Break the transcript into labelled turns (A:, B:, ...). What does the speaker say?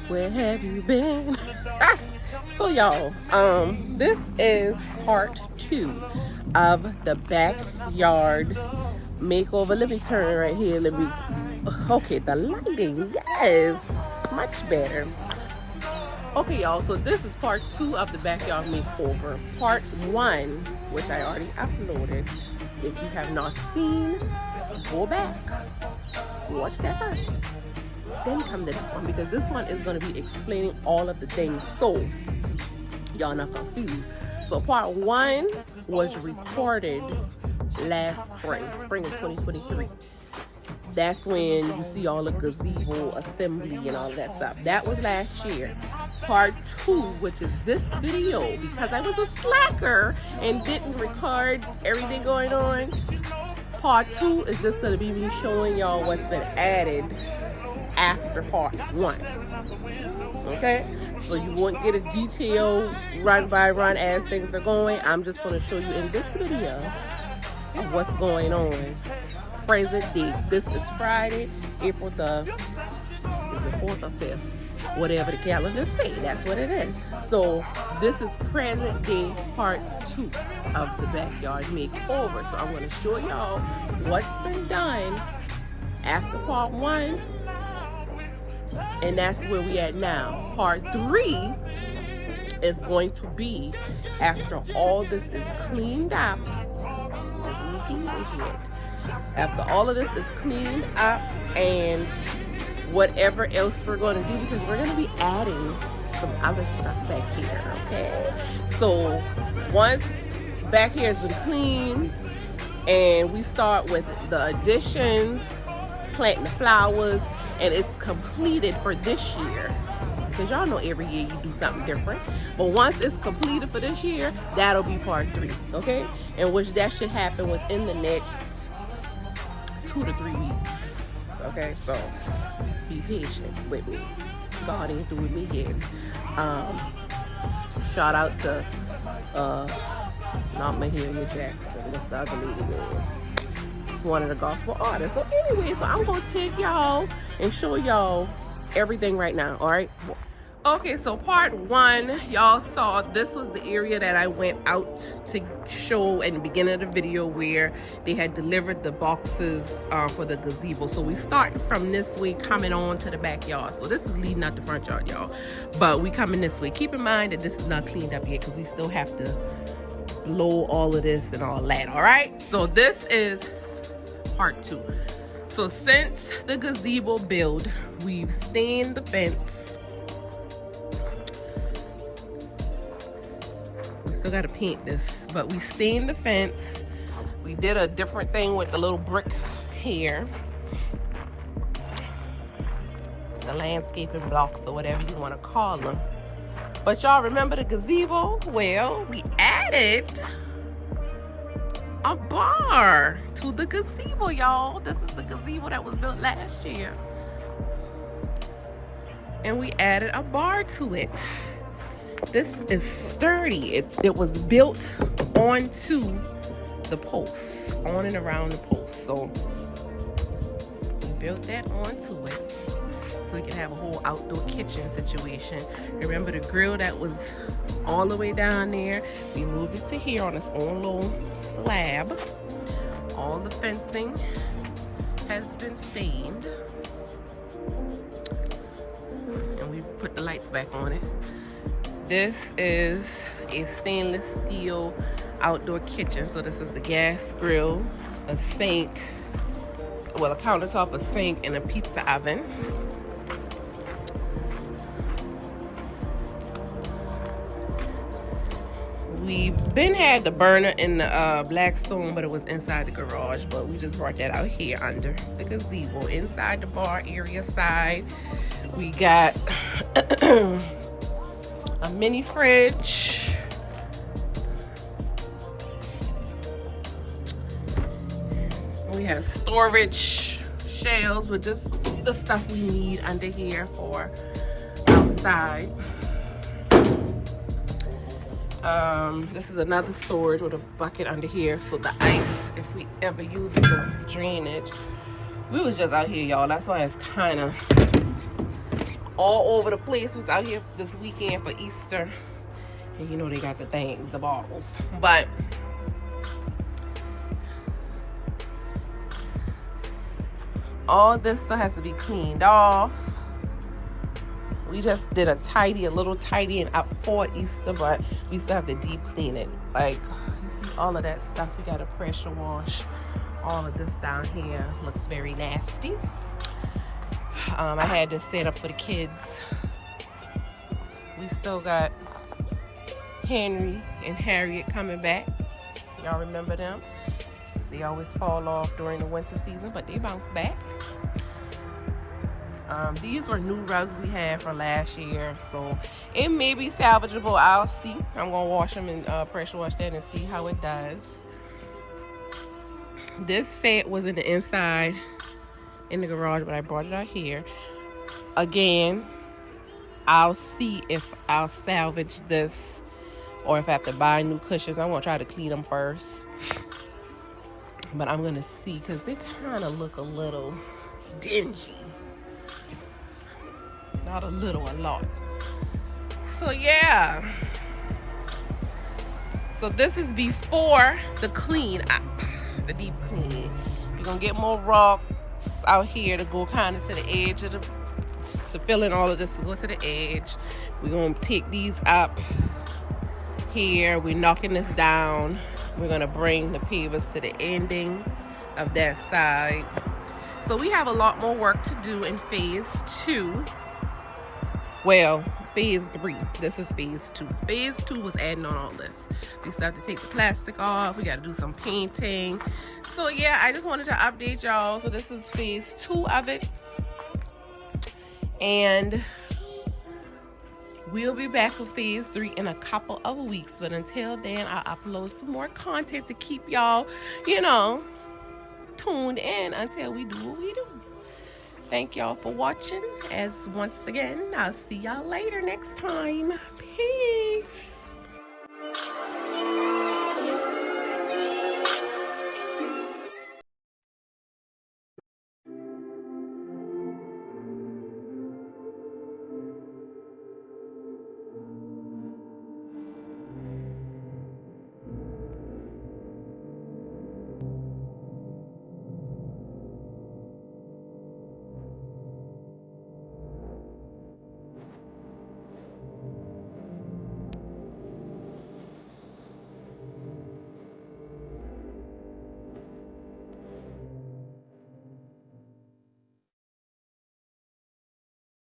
A: Where have you been? So y'all, this is part 2 of the backyard makeover. Let me turn right here. Okay, the lighting, yes, much better. Okay, y'all, so this is part 2 of the backyard makeover. Part 1, which I already uploaded. If you have not seen, go back, watch that first, then come to this one, because this one is going to be explaining all of the things so y'all not confused. So part 1 was recorded last spring of 2023. That's when you see all the gazebo assembly and all that stuff. That was last year. Part 2, which is this video, because I was a slacker and didn't record everything going on. Part 2 is just going to be me showing y'all what's been added after part 1. Okay? So you won't get a detailed run by run as things are going. I'm just going to show you in this video of what's going on present day. This is Friday, April the 4th or 5th, whatever the calendar say, that's what it is. So this is present day part 2 of the backyard makeover. So I'm going to show y'all what's been done after part 1, and that's where we at now. Part 3 is going to be after all this is cleaned up. After all of this is cleaned up and whatever else we're going to do, because we're going to be adding some other stuff back here, okay? So once back here has been cleaned and we start with the additions, planting the flowers, and it's completed for this year, because y'all know every year you do something different. But once it's completed for this year, that'll be part 3, okay? And which that should happen within the next 2 to 3 weeks. Okay, so be patient with me. God ain't through with me yet. Shout out to not Mahalia Jackson, that's the other lady name. One of the gospel artists. So anyway, so I'm gonna take y'all and show y'all everything right now. All right. Okay, so part 1, y'all saw this was the area that I went out to show in the beginning of the video where they had delivered the boxes for the gazebo. So we start from this way coming on to the backyard. So this is leading out the front yard, y'all. But we coming this way. Keep in mind that this is not cleaned up yet because we still have to blow all of this and all that, all right? So this is part 2. So since the gazebo build, we've stained the fence. We still got to paint this, but we stained the fence. We did a different thing with the little brick here, the landscaping blocks or whatever you want to call them. But y'all remember the gazebo? Well, we added a bar to the gazebo, y'all. This is the gazebo that was built last year, and we added a bar to it. This is sturdy. It was built onto the posts, on and around the posts. So we built that onto it so we can have a whole outdoor kitchen situation. Remember the grill that was all the way down there? We moved it to here on its own little slab. All the fencing has been stained, and we put the lights back on it. This is a stainless steel outdoor kitchen. So this is the gas grill, a sink, well, a countertop, a sink, and a pizza oven. We've been had the burner in the Blackstone, but it was inside the garage. But we just brought that out here under the gazebo, inside the bar area side. We got a mini fridge. We have storage shelves with just the stuff we need under here for outside. This is another storage with a bucket under here, so the ice, if we ever use the drainage. We was just out here, y'all. That's why it's kind of all over the place. We was out here this weekend for Easter. And you know they got the things, the bottles. But all this stuff has to be cleaned off. We just did a little tidying up for Easter, but we still have to deep clean it. Like, you see all of that stuff, we gotta pressure wash. All of this down here looks very nasty. I had this set up for the kids. We still got Henry and Harriet coming back. Y'all remember them? They always fall off during the winter season, but they bounce back. These were new rugs we had from last year, so it may be salvageable. I'll see. I'm gonna wash them and pressure wash that and see how it does. This set was in the inside in the garage, but I brought it out here. Again, I'll see if I'll salvage this or if I have to buy new cushions. I'm gonna try to clean them first, but I'm gonna see because they kind of look a little dingy. Not a little, a lot. So yeah. So this is before the clean up, the deep clean. You're gonna get more rocks out here to go kind of to the edge of to fill in all of this to go to the edge. We're gonna take these up here. We're knocking this down. We're gonna bring the pavers to the ending of that side. So we have a lot more work to do in phase 2. Well, phase 3. This is phase 2. Phase 2 was adding on all this. We still have to take the plastic off. We got to do some painting. So yeah, I just wanted to update y'all. So this is phase 2 of it. And we'll be back with phase 3 in a couple of weeks. But until then, I'll upload some more content to keep y'all, you know, tuned in until we do what we do. Thank y'all for watching. As once again, I'll see y'all later next time. Peace.